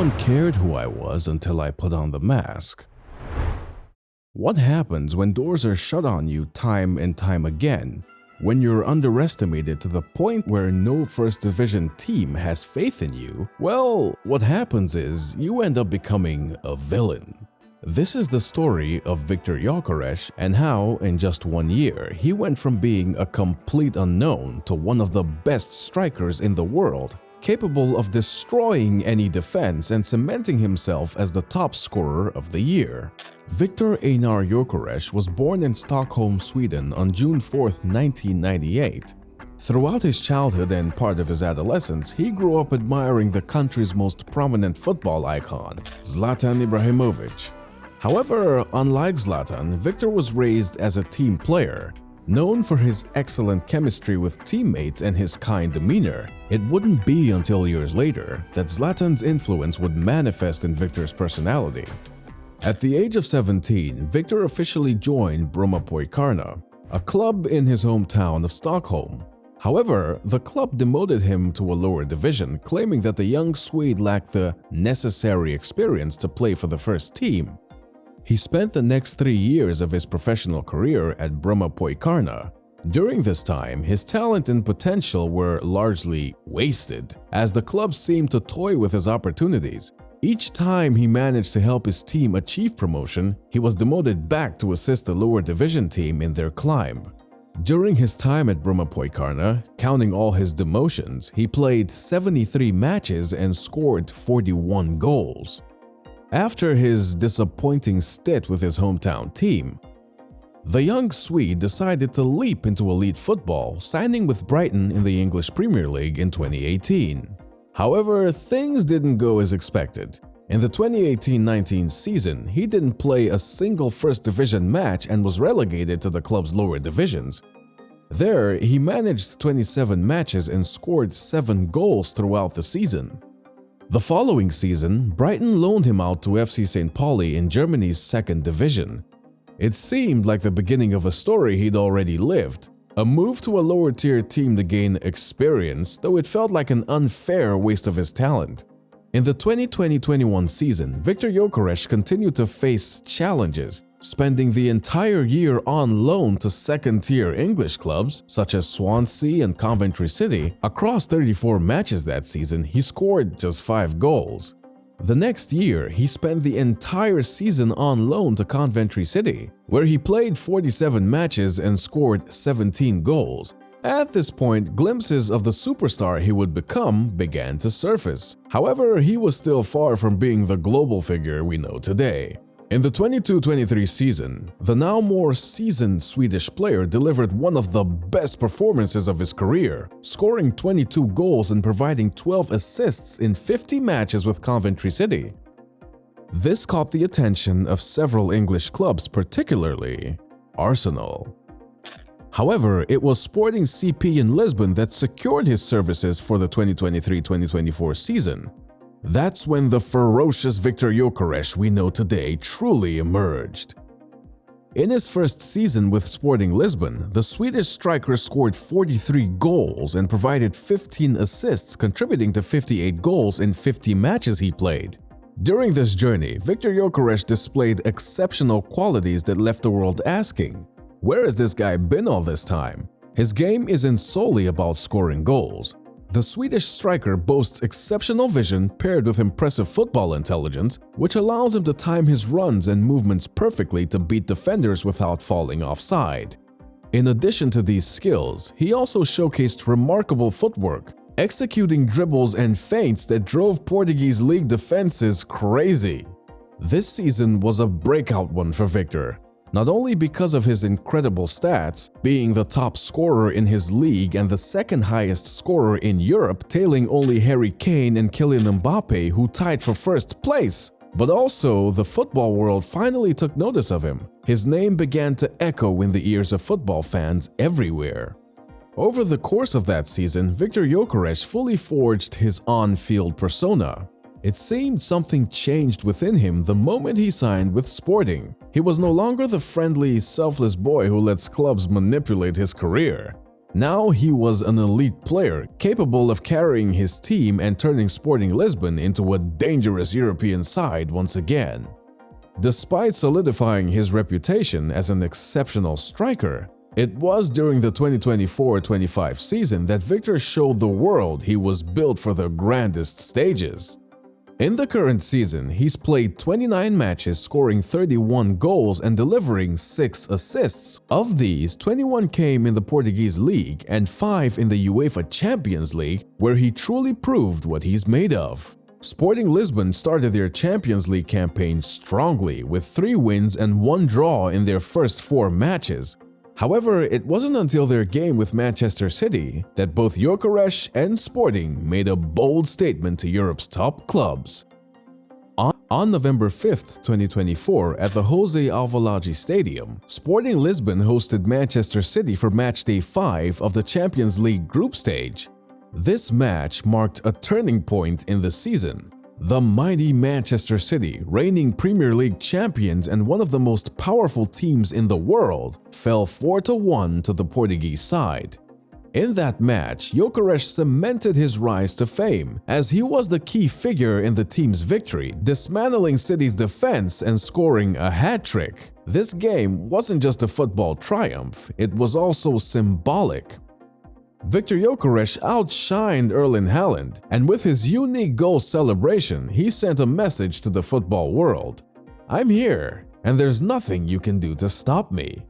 one cared who I was until I put on the mask. What happens when doors are shut on you time and time again? When you're underestimated to the point where no first division team has faith in you? Well, what happens is you end up becoming a villain. This is the story of Viktor Gyökeres and how, in just 1 year, he went from being a complete unknown to one of the best strikers in the world, capable of destroying any defense and cementing himself as the top scorer of the year. Viktor Einar Gyökeres was born in Stockholm, Sweden on June 4, 1998. Throughout his childhood and part of his adolescence, he grew up admiring the country's most prominent football icon, Zlatan Ibrahimovic. However, unlike Zlatan, Viktor was raised as a team player. Known for his excellent chemistry with teammates and his kind demeanor, it wouldn't be until years later that Zlatan's influence would manifest in Viktor's personality. At the age of 17, Viktor officially joined Brommapojkarna, a club in his hometown of Stockholm. However, the club demoted him to a lower division, claiming that the young Swede lacked the necessary experience to play for the first team. He spent the next 3 years of his professional career at Brommapojkarna. During this time, his talent and potential were largely wasted, as the club seemed to toy with his opportunities. Each time he managed to help his team achieve promotion, he was demoted back to assist the lower division team in their climb. During his time at Brommapojkarna, counting all his demotions, he played 73 matches and scored 41 goals. After his disappointing stint with his hometown team, the young Swede decided to leap into elite football, signing with Brighton in the English Premier League in 2018. However, things didn't go as expected. In the 2018-19 season, he didn't play a single first division match and was relegated to the club's lower divisions. There, he managed 27 matches and scored 7 goals throughout the season. The following season, Brighton loaned him out to FC St. Pauli in Germany's second division. It seemed like the beginning of a story he'd already lived. A move to a lower-tier team to gain experience, though it felt like an unfair waste of his talent. In the 2020-21 season, Viktor Gyökeres continued to face challenges, spending the entire year on loan to second-tier English clubs such as Swansea and Coventry City. Across 34 matches that season, he scored just 5 goals. The next year, he spent the entire season on loan to Coventry City, where he played 47 matches and scored 17 goals. At this point, glimpses of the superstar he would become began to surface. However, he was still far from being the global figure we know today. In the 22-23 season, the now more seasoned Swedish player delivered one of the best performances of his career, scoring 22 goals and providing 12 assists in 50 matches with Coventry City. This caught the attention of several English clubs, particularly Arsenal. However, it was Sporting CP in Lisbon that secured his services for the 2023-2024 season. That's when the ferocious Viktor Gyökeres we know today truly emerged. In his first season with Sporting Lisbon, the Swedish striker scored 43 goals and provided 15 assists, contributing to 58 goals in 50 matches he played. During this journey, Viktor Gyökeres displayed exceptional qualities that left the world asking, where has this guy been all this time? His game isn't solely about scoring goals. The Swedish striker boasts exceptional vision paired with impressive football intelligence, which allows him to time his runs and movements perfectly to beat defenders without falling offside. In addition to these skills, he also showcased remarkable footwork, executing dribbles and feints that drove Portuguese league defenses crazy. This season was a breakout one for Viktor. Not only because of his incredible stats, being the top scorer in his league and the second highest scorer in Europe, tailing only Harry Kane and Kylian Mbappe, who tied for first place, but also the football world finally took notice of him. His name began to echo in the ears of football fans everywhere. Over the course of that season, Viktor Gyökeres fully forged his on-field persona. It seemed something changed within him the moment he signed with Sporting. He was no longer the friendly, selfless boy who lets clubs manipulate his career. Now he was an elite player, capable of carrying his team and turning Sporting Lisbon into a dangerous European side once again. Despite solidifying his reputation as an exceptional striker, it was during the 2024-25 season that Viktor showed the world he was built for the grandest stages. In the current season, he's played 29 matches, scoring 31 goals and delivering 6 assists. Of these, 21 came in the Portuguese league and 5 in the UEFA Champions League, where he truly proved what he's made of. Sporting Lisbon started their Champions League campaign strongly, with 3 wins and 1 draw in their first 4 matches. However, it wasn't until their game with Manchester City that both Gyökeres and Sporting made a bold statement to Europe's top clubs. On November 5, 2024, at the José Alvalade Stadium, Sporting Lisbon hosted Manchester City for matchday 5 of the Champions League group stage. This match marked a turning point in the season. The mighty Manchester City, reigning Premier League champions and one of the most powerful teams in the world, fell 4-1 to the Portuguese side. In that match, Gyökeres cemented his rise to fame, as he was the key figure in the team's victory, dismantling City's defense and scoring a hat-trick. This game wasn't just a football triumph, it was also symbolic. Viktor Gyökeres outshined Erling Haaland, and with his unique goal celebration, he sent a message to the football world. "I'm here, and there's nothing you can do to stop me."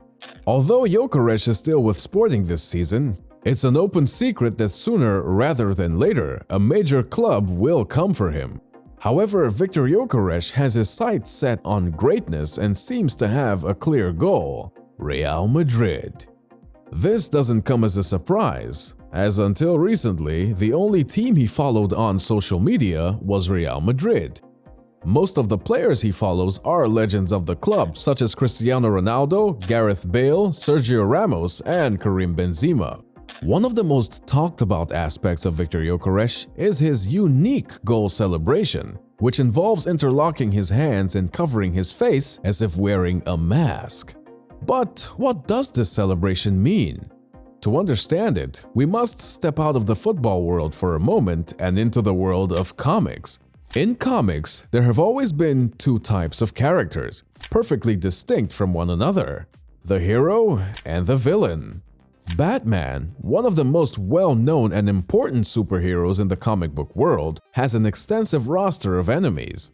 Although Gyökeres is still with Sporting this season, it's an open secret that sooner rather than later, a major club will come for him. However, Viktor Gyökeres has his sights set on greatness and seems to have a clear goal: Real Madrid. This doesn't come as a surprise, as until recently, the only team he followed on social media was Real Madrid. Most of the players he follows are legends of the club, such as Cristiano Ronaldo, Gareth Bale, Sergio Ramos, and Karim Benzema. One of the most talked about aspects of Viktor Gyökeres is his unique goal celebration, which involves interlocking his hands and covering his face as if wearing a mask. But what does this celebration mean? To understand it, we must step out of the football world for a moment and into the world of comics. In comics, there have always been 2 types of characters, perfectly distinct from one another: the hero and the villain. Batman, one of the most well-known and important superheroes in the comic book world, has an extensive roster of enemies.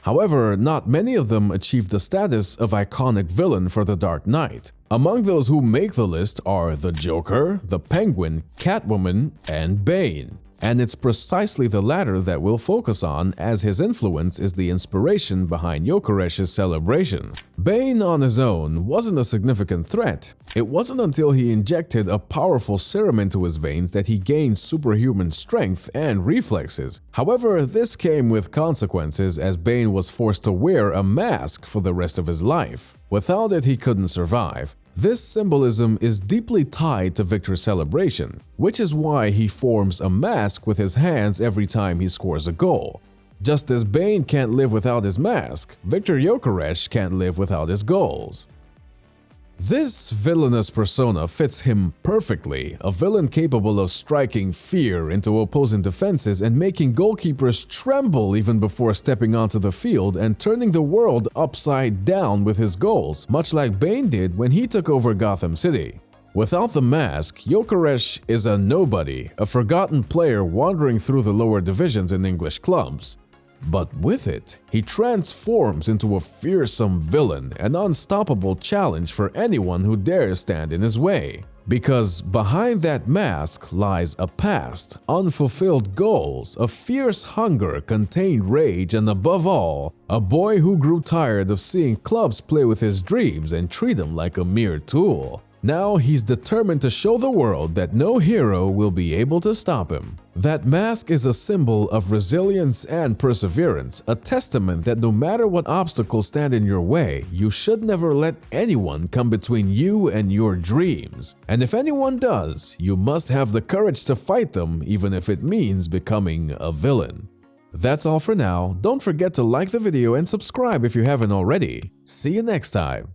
However, not many of them achieve the status of iconic villain for the Dark Knight. Among those who make the list are the Joker, the Penguin, Catwoman, and Bane. And it's precisely the latter that we'll focus on, as his influence is the inspiration behind Gyökeres' celebration. Bane on his own wasn't a significant threat. It wasn't until he injected a powerful serum into his veins that he gained superhuman strength and reflexes. However, this came with consequences, as Bane was forced to wear a mask for the rest of his life. Without it, he couldn't survive. This symbolism is deeply tied to Viktor's celebration, which is why he forms a mask with his hands every time he scores a goal. Just as Bane can't live without his mask, Viktor Gyökeres can't live without his goals. This villainous persona fits him perfectly, a villain capable of striking fear into opposing defenses and making goalkeepers tremble even before stepping onto the field, and turning the world upside down with his goals, much like Bane did when he took over Gotham City. Without the mask, Gyökeres is a nobody, a forgotten player wandering through the lower divisions in English clubs. But with it, he transforms into a fearsome villain, an unstoppable challenge for anyone who dares stand in his way. Because behind that mask lies a past, unfulfilled goals, a fierce hunger, contained rage, and above all, a boy who grew tired of seeing clubs play with his dreams and treat him like a mere tool. Now he's determined to show the world that no hero will be able to stop him. That mask is a symbol of resilience and perseverance, a testament that no matter what obstacles stand in your way, you should never let anyone come between you and your dreams. And if anyone does, you must have the courage to fight them, even if it means becoming a villain. That's all for now. Don't forget to like the video and subscribe if you haven't already. See you next time.